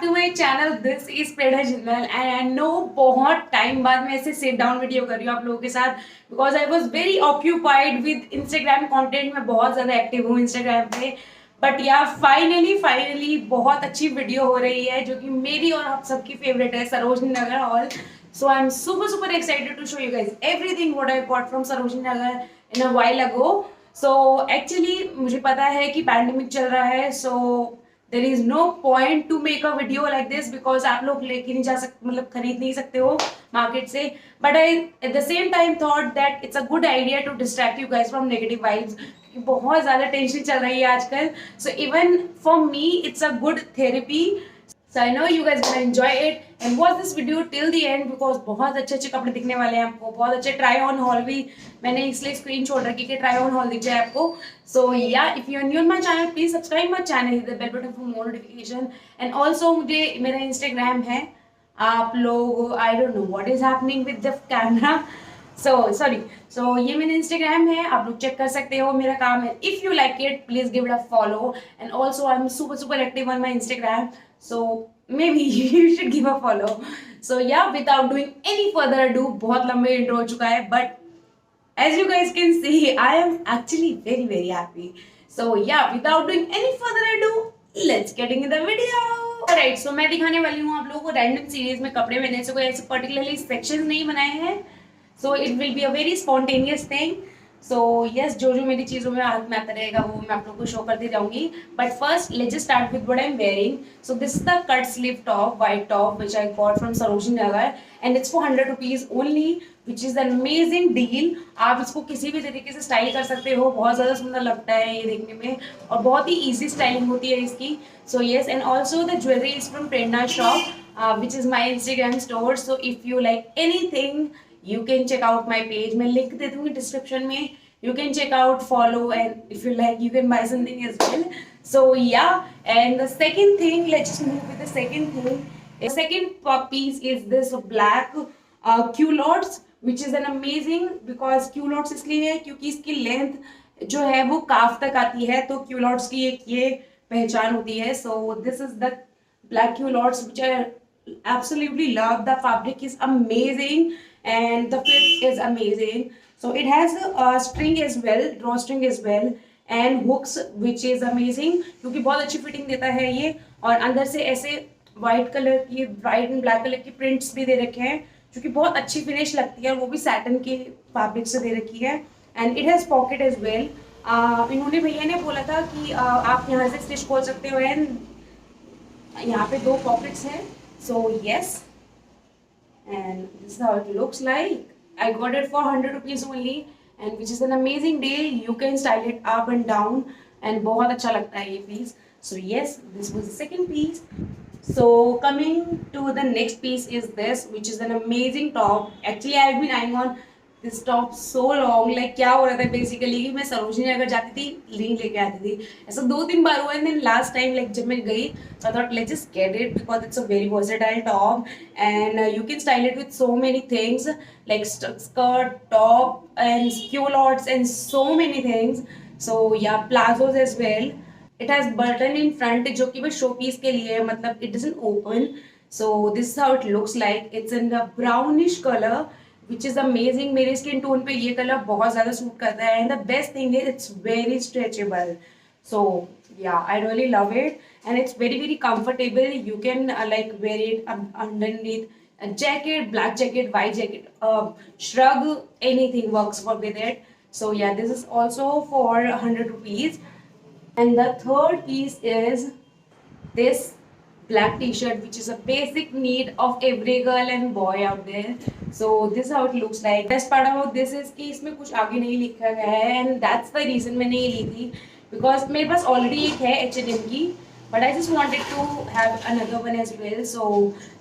To my channel, this is Prerna Jindal and I know बहुत time बाद मैं ऐसे सिट डाउन वीडियो कर रही हूँ आप लोगों के साथ, because I was very occupied with Instagram content. मैं बहुत ज़्यादा एक्टिव हूँ इंस्टाग्राम पे, बट या फाइनली बहुत अच्छी वीडियो हो रही है जो कि मेरी और आप सबकी फेवरेट है, Sarojini Nagar haul. So I am super excited to show you guys everything what I got from Sarojini Nagar in a while ago. So actually मुझे पता है कि पैंडेमिक चल रहा है, so there is no point to make a video like this, because आप लोग लेके नहीं जा सकते, मतलब खरीद नहीं सकते हो मार्केट से। But I at the same time thought that it's a good idea to distract you guys from negative vibes, क्योंकि बहुत ज्यादा टेंशन चल रही है आजकल। So even for me it's a good therapy. So I know you guys gonna enjoy it and watch this video till the end, because बहुत अच्छे अच्छे कपड़े दिखने वाले हैं आपको, बहुत अच्छे ट्राई ऑन हॉल भी मैंने इसलिए स्क्रीन छोड़ रखी कि ट्राई ऑन हॉल दिख जाए आपको। So yeah if you are new on my channel please subscribe my channel, hit the bell button for more notification. And also मुझे मेरा इंस्टाग्राम है, आप लोग I don't know what is happening with the camera, so ये मेरा Instagram है, आप लोग चेक कर सकते हो। मेरा काम है, if you like it please give it a follow. And also I am super active on my Instagram, so maybe you should give a follow. So yeah, without doing any further ado, बहुत लंबे intro हो चुका है, but as you guys can see I am actually very happy. So yeah, without doing any further ado, let's get into the video. Alright, so मैं दिखाने वाली हूँ आप लोगों को रैंडम सीरीज में कपड़े। मैंने से कोई ऐसे पर्टिकुलरली सेक्शन नहीं बनाए हैं, so it will be a very spontaneous thing. So yes, जो मेरी चीज़ों में हाथ में आता रहेगा वो मैं आप लोग को शो करती जाऊंगी। But first let's just start with what I am wearing. So this is the cut sleeve top, white top which I got from Sarojini Nagar and it's for 100 rupees only, which is an amazing deal. आप इसको किसी भी तरीके से style कर सकते हो, बहुत ज़्यादा सुंदर लगता है ये देखने में और बहुत ही ईजी स्टाइलिंग होती है इसकी। So yes, and also the jewellery is from Prerna shop which is my Instagram store. So if you like anything you can check out my page, मैं लिंक दे दूंगी डिस्क्रिप्शन में, you can check out, follow, and if you like you can buy something as well. So yeah, and the second thing, let's just move with the second thing. The second piece is this black culottes, which is an amazing, because culottes इसलिए है क्योंकि इसकी length जो है वो काफ तक आती है, तो culottes की एक ये पहचान होती है। So this is the black culottes which I absolutely love. The fabric is amazing and the fit is amazing. So it has a string as well, drawstring as well, and hooks which is amazing क्योंकि बहुत अच्छी fitting देता है ये। और अंदर से ऐसे वाइट कलर की, वाइट एंड ब्लैक कलर की प्रिंट्स भी दे रखे हैं जो कि बहुत अच्छी फिनिश लगती है, और वो भी सैटन के फैब्रिक से दे रखी है। And it has pocket as well. इन्होंने भैया ने बोला था कि आप यहाँ से स्टिच खोल सकते हो, एंड यहाँ पे 2 पॉकेट्स हैं। So yes, and this is how it looks like. I got it for 100 rupees only, and which is an amazing deal. You can style it up and down and बहुत अच्छा लगता है ये piece. So yes, this was the second piece. So coming to the next piece is this, which is an amazing top. Actually I have been eyeing on this top so long. Like क्या हो रहा था basically कि मैं सरोजनी नगर जाती थी, link लेके आती थी, ऐसा 2-3 बार हुआ। And then last time like जब मैं गई, so I thought let's just get it because it's a very versatile top and you can style it with so many things like skirt, top and culottes and so many things. So yeah, plazos as well. It has button in front जो कि बस show piece के लिए है, मतलब it doesn't open. So this is how it looks like. It's in the brownish color which is amazing. मेरे skin tone पे ये कलर बहुत ज़्यादा सूट करता है, and the best thing is it's very stretchable. So yeah, I really love it and it's very comfortable. You can like wear it underneath a jacket, black jacket, white jacket, shrug, anything works for with it. So yeah, this is also for 100 rupees. And the third piece is this black t-shirt, which is a basic need of every girl and boy out there. So this is how it looks like. Best part about this is कि इसमें कुछ आगे नहीं लिखा गया है, and that's the reason मैंने ये ली थी, because मेरे पास already एक है H&M की, but I just wanted to have another one as well. So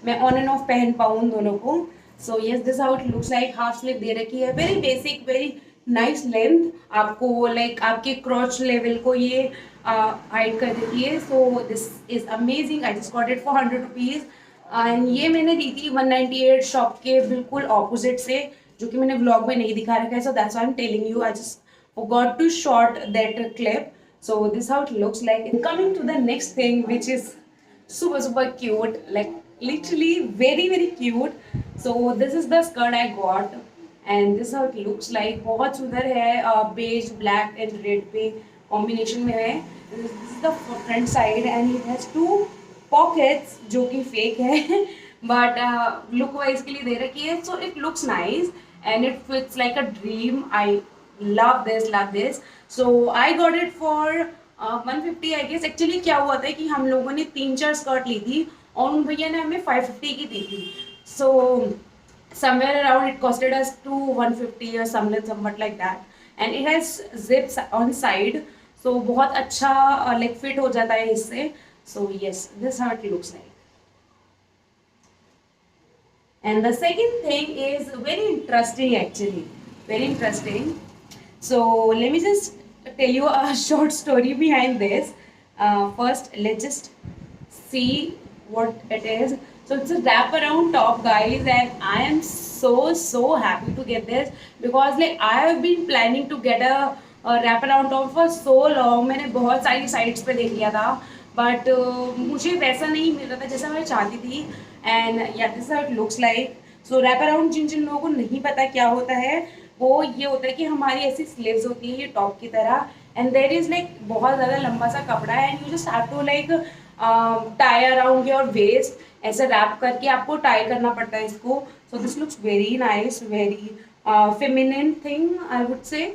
मैं on and off पहन पाऊँ दोनों को. So yes, this is how it looks like. Half sleeve दे रखी है, very basic, very nice length, आपको लाइक आपके क्रॉच लेवल को ये हाइड कर देती है. So this is amazing. I just got it for 100 rupees and ये मैंने दी थी 198 शॉप के बिल्कुल ऑपोजिट से, जो कि मैंने व्लॉग में नहीं दिखा रखा है. So that's why I am telling you. I just forgot to short that clip. So this is how it looks like. And coming to the next thing, which is super cute, like literally very cute. So this is the skirt I got and this is how it looks like. बहुत सुंदर है, beige black and red पे combination में है. This is the front side and it has two pockets जो कि fake है but look wise के लिए दे रखी है. So it looks nice and it fits like a dream. I love this. So I got it for 150 I guess. Actually क्या हुआ था कि हम लोगों ने 3-4 स्कर्ट ली थी और उन भैया ने हमें 550 की दी थी. सो somewhere around it costed us to 150 or somewhat like that, and it has zips on side, so बहुत अच्छा like fit हो जाता है इससे. So yes, this how it looks like. And the second thing is very interesting, actually very interesting. So let me just tell you a short story behind this. First, let's just see what it is. So it's a wraparound top, guys, and I am so happy to get this because like I have been planning to get a wraparound top for so long. मैंने बहुत सारी sites पे देख लिया था but मुझे वैसा नहीं मिल रहा था जैसा मैं चाहती थी. And yeah, this is how it looks like. So wraparound जिन लोगों को नहीं पता क्या होता है वो ये होता है कि हमारी ऐसी स्लीव्स होती है ये टॉप की तरह एंड देयर इज लाइक बहुत ज़्यादा लंबा सा कपड़ा है and you just have to like tie around your waist. ऐसे रैप करके आपको टाई करना पड़ता है इसको. So this looks very nice, very feminine thing I would say,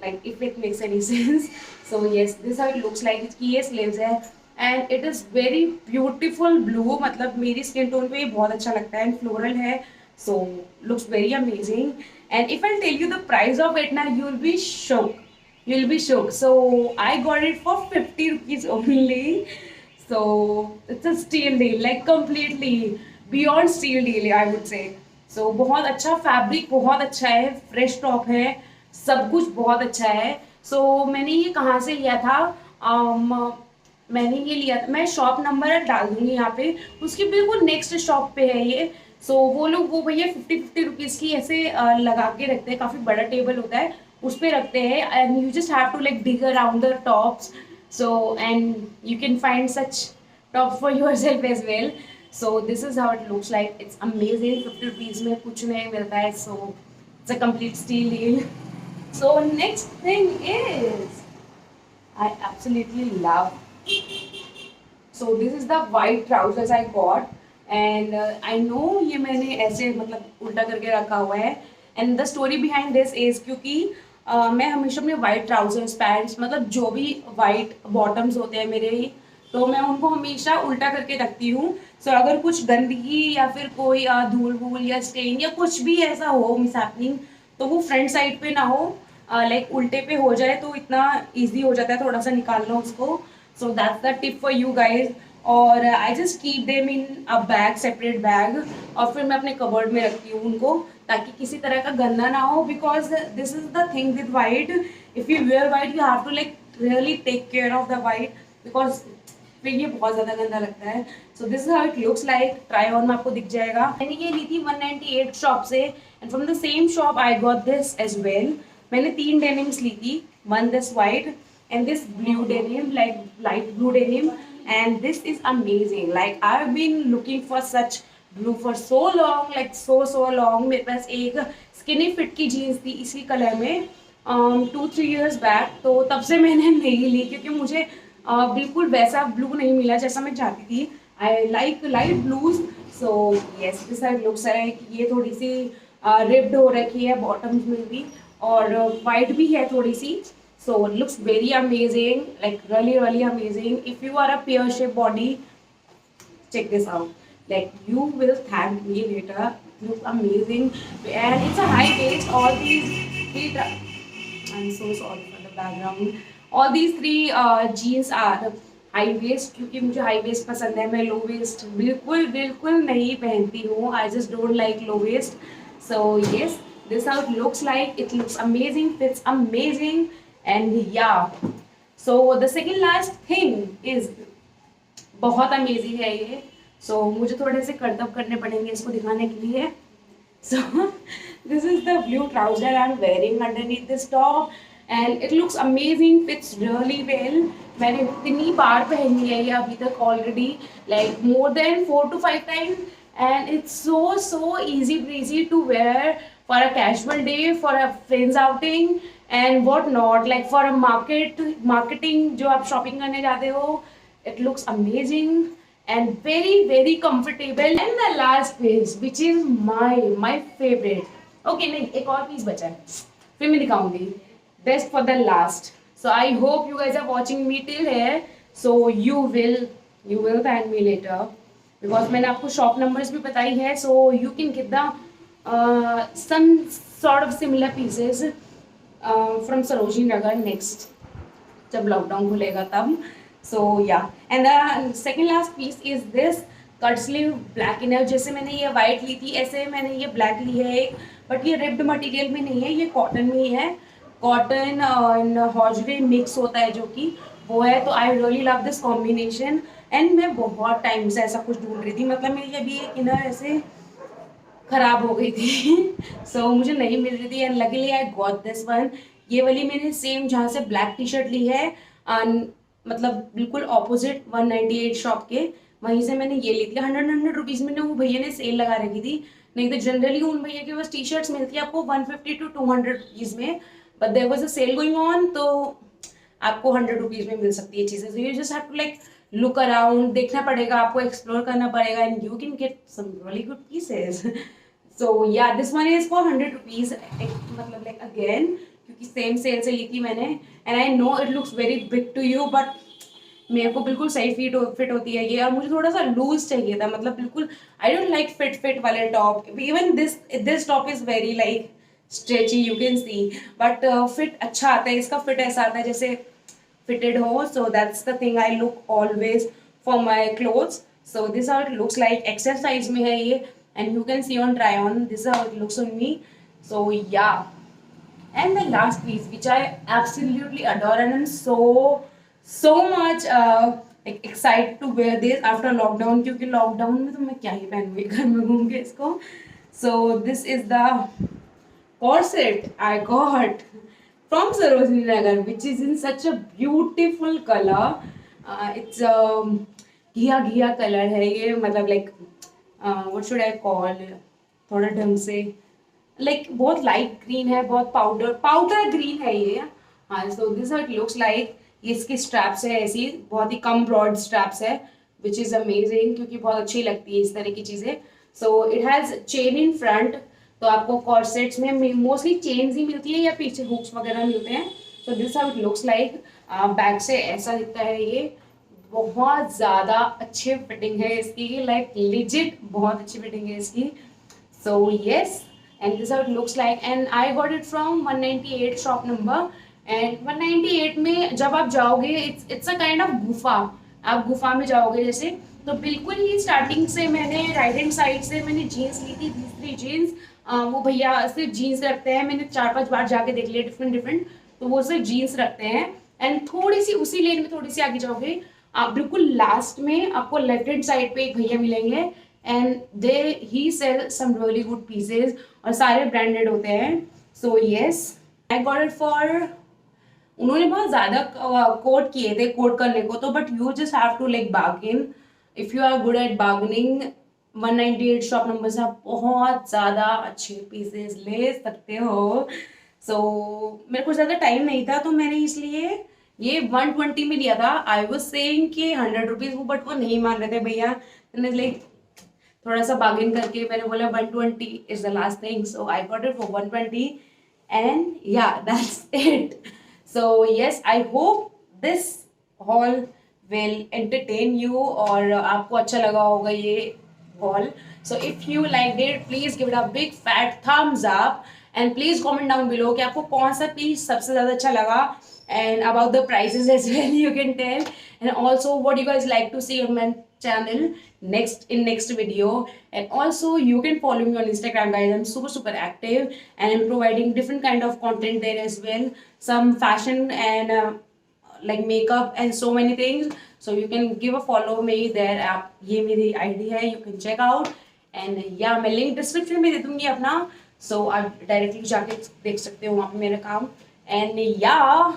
like if it makes any sense. So yes, this how it looks like. इसकी ये sleeves है and it is very beautiful blue. मतलब मेरी skin tone पे ये बहुत अच्छा लगता है एंड फ्लोरल है. So looks very amazing. And if I tell you the price of it now, you'll be shocked. You'll be shocked. So I got it for 50 rupees only. So it's a steal deal, like completely beyond steal deal, I would say. So बहुत अच्छा fabric, बहुत अच्छा है, fresh top है, सब कुछ बहुत अच्छा है. So मैंने ये कहाँ से लिया था? मैंने ये लिया था, मैं शॉप नंबर डाल दूंगी यहाँ पे, उसके बिल्कुल नेक्स्ट शॉप पे है ये. सो वो लोग वो भैया 50 रुपीज़ की ऐसे लगा के रखते हैं. काफ़ी बड़ा टेबल होता है उस पर रखते हैं and you just have to like dig around the tops. So and you can find such top for yourself as well. So this is how it looks like. It's amazing. 50 rupees में कुछ नहीं मिलता है. So it's a complete steal deal. So next thing is I absolutely love. So this is the white trousers I got and I know ये मैंने ऐसे मतलब उल्टा करके रखा हुआ है. And the story behind this is क्योंकि मैं हमेशा अपने वाइट ट्राउजर्स पैंट्स मतलब जो भी वाइट बॉटम्स होते हैं मेरे ही, तो मैं उनको हमेशा उल्टा करके रखती हूँ. सो अगर कुछ गंदगी या फिर कोई धूल वूल या स्टेन या कुछ भी ऐसा हो मिस हैपनिंग तो वो फ्रंट साइड पे ना हो, लाइक उल्टे पे हो जाए तो इतना ईजी हो जाता है थोड़ा सा निकालना उसको. So that's the tip for you guys. और I just keep them in a bag, separate bag, और फिर मैं अपने कबर्ड में रखती हूँ उनको ताकि किसी तरह का गंदा ना हो. Because this is the thing with white, if you wear white you have to like really take care of the white because फिर ये बहुत ज़्यादा गंदा लगता है. So this is how it looks लाइक. ट्राई ऑन में आपको दिख जाएगा. मैंने ये ली थी 198 शॉप से and from the same shop I got this as well. मैंने 3 डेनिम्स ली थी, one this white and this blue denim, like light blue denim, and this is amazing. Like I've been looking for such blue for so long, like so long. मेरे पास एक skinny fit की jeans थी इसी colour में 2-3 years back, तो तब से मैंने नहीं ली क्योंकि मुझे बिल्कुल वैसा ब्लू नहीं मिला जैसा मैं चाहती थी. I like light blues. So yes, this side looks like ये थोड़ी सी ripped हो रखी है बॉटम्स में भी और वाइट भी है थोड़ी सी. So it looks very amazing, like really amazing. If you are a pear shaped body, check this out. Like you will thank me later. It looks amazing, and it's a high waist. All these three. I'm so sorry for the background. All these 3 jeans are high waist क्योंकि मुझे high waist पसंद है. मैं low waist बिल्कुल नहीं पहनती हूँ. I just don't like low waist. So yes, this how it looks like. It looks amazing, fits amazing. And yeah, so the second last thing is बहुत अमेजिंग है ये. So मुझे थोड़े से कर्तव्य करने पड़ेंगे इसको दिखाने के लिए. So this is the blue trouser I'm wearing underneath this top and it looks amazing, fits really well. मैंने इतनी बार पहन लिया है ये अभी तक already, like more than 4 to 5 times, and it's so easy breezy to wear for a casual day, for a friends outing and what not, like for a marketing जो आप शॉपिंग करने जाते हो, it looks amazing and very comfortable. And the last piece which is my favorite, okay नहीं एक और piece बचा है फिर मैं दिखाऊंगी, best for the last. So I hope you guys are watching me till here, so you will thank me later because मैंने आपको शॉप नंबर्स भी बताई है, so you can get the some sort of similar pieces from Sarojini Nagar next जब lockdown खुलेगा तब. So yeah and the second last piece is this cut sleeve black inner. जैसे मैंने ये वाइट ली थी ऐसे मैंने ये ब्लैक ली है एक, बट ये रिप्ड मटेरियल में नहीं है, ये कॉटन में ही है. कॉटन एंड हॉजरी मिक्स होता है जो कि वो है. तो I really love this combination and मैं बहुत टाइम से ऐसा कुछ ढूंढ रही थी. मतलब मेरी अभी एक इनर ऐसे खराब हो गई थी सो मुझे नहीं मिल रही थी and luckily I got this one. ये वाली मैंने सेम जहाँ से ब्लैक टी शर्ट ली है मतलब बिल्कुल ऑपोजिट 198 शॉप के, वहीं से मैंने ये ली थी. 100 रुपीज़ में वो भैया ने सेल लगा रखी थी. नहीं तो जनरली उन भैया के पास टी शर्ट्स मिलती है आपको 150 to 200 रुपीज़ में, but there was a sale going on तो आपको 100 रुपीज़ में मिल सकती है चीज़ें. So you just have to like look around, देखना पड़ेगा आपको, एक्सप्लोर करना पड़ेगा and you can get some really good pieces. So yeah this one is for 100 rupees, मतलब लाइक अगेन क्योंकि सेम सेल से ली थी मैंने and I know it looks very big to you but मेरे को बिल्कुल सही फिट होती है ये. और मुझे थोड़ा सा लूज चाहिए था, मतलब बिल्कुल आई डोंट लाइक फिट वाले top. Even this top is very like stretchy you can C, but fit अच्छा आता है इसका. फिट ऐसा आता है जैसे फिटेड हो. So that's the thing I look always for my clothes. So this how it looks like. XL size में है ये and you can see on try on. This how it looks on me. So yeah and the last piece which I absolutely adore and I'm so much like excited to wear this after lockdown, क्योंकि lockdown में तो मैं क्या ही पहनूंगी घर में घूम के इसको. So this is the corset I got from Sarojini Nagar which is in such a beautiful color. It's घिया कलर है ये, मतलब like what should I call, थोड़ा ढंग से लाइक बहुत लाइट ग्रीन है, बहुत पाउडर ग्रीन है ये. हाँ so this it looks like. ये इसकी स्ट्रैप्स है ऐसी, बहुत ही कम ब्रॉड स्ट्रैप्स है विच इज़ अमेजिंग क्योंकि बहुत अच्छी लगती है इस तरह की चीज़ें. So it has chain in front. तो आपको कॉर्सेट्स में मोस्टली चेन्स ही मिलती है या पीछे हुक्स वगैरह मिलते हैं. सो this how it looks like. Back से ऐसा दिखता है ये. बहुत ज़्यादा अच्छी फिटिंग है इसकी, लाइक लिजिट बहुत अच्छी फिटिंग है इसकी. So yes and this how it looks like and I got it from 198 shop number. and 198 में जब आप जाओगे it's a kind of गुफा. आप गुफा में जाओगे जैसे, तो बिल्कुल ही स्टार्टिंग से मैंने राइट हैंड साइड से मैंने जीन्स ली थी, दूसरी जीन्स. वो भैया सिर्फ जीन्स रखते हैं. मैंने 4-5 बार जाके देख लिया डिफरेंट, तो वो सिर्फ जीन्स रखते हैं. एंड थोड़ी सी उसी लेन में थोड़ी सी आगे जाओगे आप बिल्कुल लास्ट में आपको लेफ्ट हैंड साइड पे एक भैया मिलेंगे and he sell some really good pieces और सारे ब्रांडेड होते हैं. सो yes I got it for, उन्होंने बहुत ज़्यादा कोट किए थे कोट करने को तो, but you just have to like bargain. If you are good at bargaining 198 shop number से आप बहुत ज़्यादा अच्छे पीसेस ले सकते हो. सो मेरे को ज़्यादा टाइम नहीं था तो मैंने इसलिए ये 120 में लिया था. आई वॉज सेइंग कि 100 रुपीज़ वो, बट वो नहीं मान रहे थे भैया. लाइक थोड़ा सा बार्गेन करके मैंने बोला 120 is the last thing. So I got it for 120 and yeah that's it. So yes I hope this haul will entertain you और आपको अच्छा लगा होगा ये haul. So if you like it please give it a big fat thumbs up and please comment down below कि आपको कौन सा पीस सबसे ज़्यादा अच्छा लगा. And about the prices as well you can tell, and also what you guys like to see on my channel next video. And also you can follow me on Instagram guys. I'm super active and I'm providing different kind of content there as well, some fashion and like makeup and so many things. So you can give a follow me there. आप ये मेरी ID है, you can check out. And yeah मैं link description में दे दूँगी अपना, so आप directly जाके देख सकते हो वहाँ पे मेरा काम. And yeah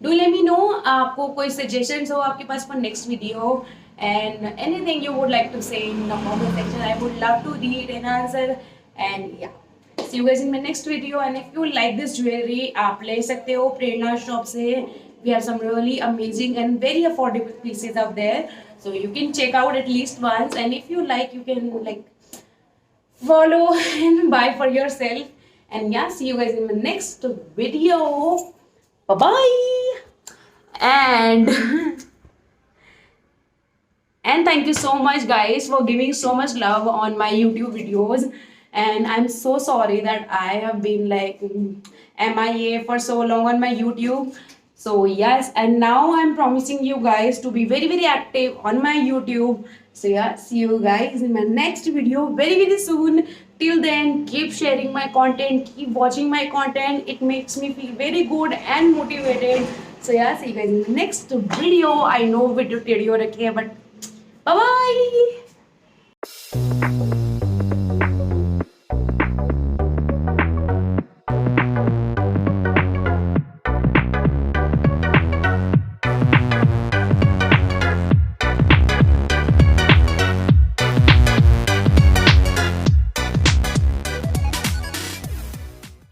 do let me know आपको कोई सजेशंस हो आपके पास for next video and anything you would like to say in the comment section. I would love to read and answer. And yeah, see you guys in my next video. And if you like this jewelry, आप ले सकते हो प्रेरणा shop से. We have some really amazing and very affordable pieces out there, so you can check out at least once. And if you like, you can like follow and buy for yourself. And yeah, see you guys in the next video. Bye bye. And and thank you so much guys for giving so much love on my YouTube videos. And I'm so sorry that I have been like MIA for so long on my YouTube. So yes, and now I'm promising you guys to be very very active on my YouTube. So yeah, see you guys in my next video very very soon. Till then, keep sharing my content, keep watching my content. It makes me feel very good and motivated. So yeah, see you guys in the next video. I know video rakhi hai, but bye bye.